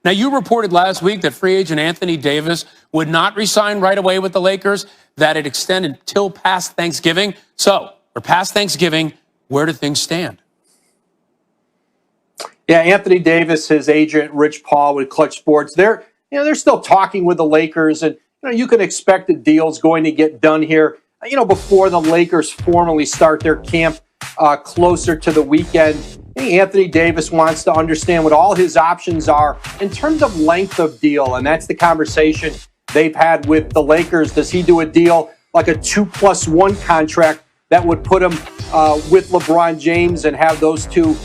Now, you reported last week that free agent Anthony Davis would not resign right away with the Lakers, that it extended until past Thanksgiving. So, for past Thanksgiving, where do things stand? Yeah, Anthony Davis, his agent, Rich Paul with Clutch Sports, they're still talking with the Lakers, and you can expect the deal's going to get done here, before the Lakers formally start their camp closer to the weekend. Anthony Davis wants to understand what all his options are in terms of length of deal, and that's the conversation they've had with the Lakers. Does he do a deal like a 2+1 contract that would put him with LeBron James and have those two,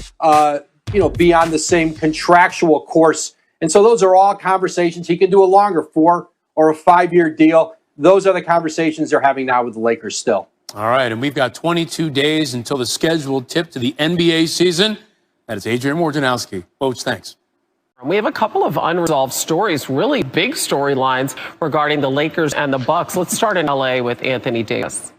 be on the same contractual course? And so those are all conversations. He can do a longer 4 or a 5-year deal. Those are the conversations they're having now with the Lakers still. All right, and we've got 22 days until the scheduled tip to the NBA season. That is Adrian Wojnarowski. Coach, thanks. We have a couple of unresolved stories, really big storylines regarding the Lakers and the Bucks. Let's start in LA with Anthony Davis.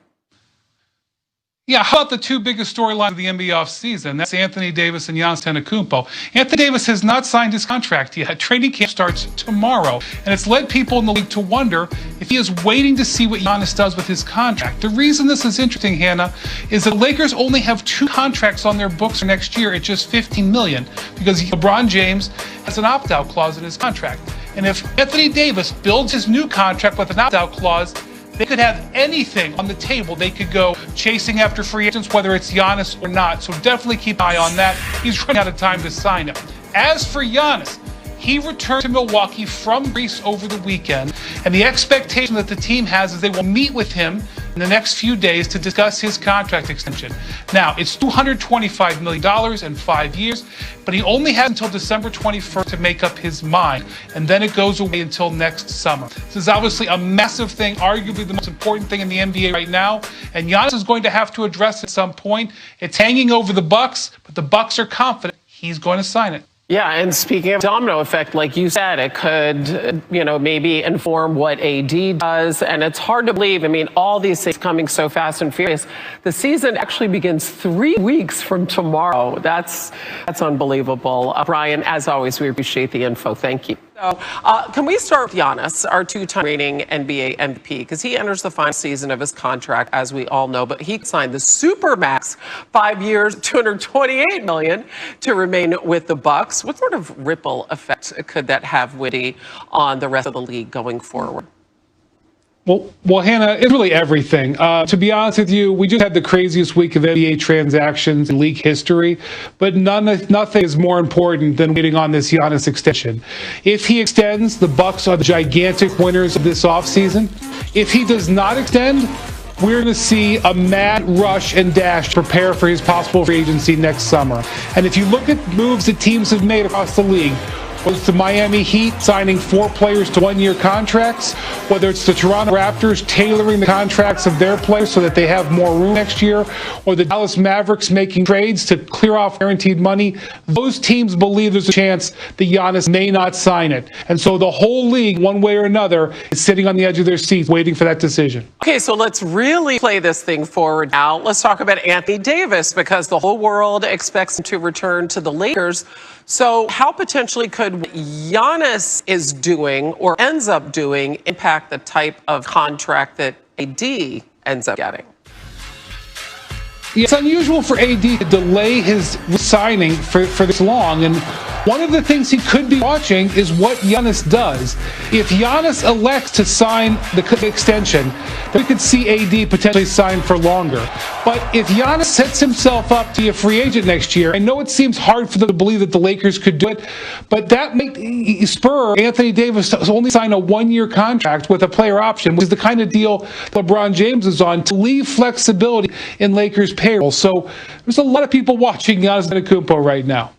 Yeah, how about the two biggest storylines of the NBA offseason? That's Anthony Davis and Giannis Antetokounmpo. Anthony Davis has not signed his contract yet. Training camp starts tomorrow, and it's led people in the league to wonder if he is waiting to see what Giannis does with his contract. The reason this is interesting, Hannah, is that the Lakers only have 2 contracts on their books for next year at just $15 million, because LeBron James has an opt-out clause in his contract. And if Anthony Davis builds his new contract with an opt-out clause, they could have anything on the table. They could go chasing after free agents, whether it's Giannis or not. So definitely keep an eye on that. He's running out of time to sign him. As for Giannis, he returned to Milwaukee from Greece over the weekend, and the expectation that the team has is they will meet with him in the next few days to discuss his contract extension. Now, it's $225 million in 5 years, but he only has until December 21st to make up his mind, and then it goes away until next summer. This is obviously a massive thing, arguably the most important thing in the NBA right now, and Giannis is going to have to address it at some point. It's hanging over the Bucks, but the Bucks are confident he's going to sign it. Yeah, and speaking of domino effect, like you said, it could, maybe inform what AD does. And it's hard to believe. I mean, all these things coming so fast and furious. The season actually begins 3 weeks from tomorrow. That's unbelievable. Brian, as always, we appreciate the info. Thank you. So, can we start with Giannis, our 2-time reigning NBA MVP, because he enters the final season of his contract, as we all know, but he signed the Supermax 5 years, $228 million to remain with the Bucks. What sort of ripple effect could that have, Witty, on the rest of the league going forward? Well, Hannah, it's really everything. To be honest with you, we just had the craziest week of NBA transactions in league history, but nothing is more important than waiting on this Giannis extension. If he extends, the Bucks are the gigantic winners of this offseason. If he does not extend, we're going to see a mad rush and dash to prepare for his possible free agency next summer. And if you look at moves that teams have made across the league, whether it's the Miami Heat signing 4 players to 1-year contracts, whether it's the Toronto Raptors tailoring the contracts of their players so that they have more room next year, or the Dallas Mavericks making trades to clear off guaranteed money, those teams believe there's a chance that Giannis may not sign it. And so the whole league, one way or another, is sitting on the edge of their seats waiting for that decision. Okay, so let's really play this thing forward now. Let's talk about Anthony Davis, because the whole world expects him to return to the Lakers. So how potentially could what Giannis is doing or ends up doing impact the type of contract that AD ends up getting? It's unusual for AD to delay his signing for this long, and one of the things he could be watching is what Giannis does. If Giannis elects to sign the extension, then we could see AD potentially sign for longer. But if Giannis sets himself up to be a free agent next year, I know it seems hard for them to believe that the Lakers could do it, but that might spur Anthony Davis to only sign a 1-year contract with a player option, which is the kind of deal LeBron James is on, to leave flexibility in Lakers payroll. So there's a lot of people watching Giannis Antetokounmpo right now.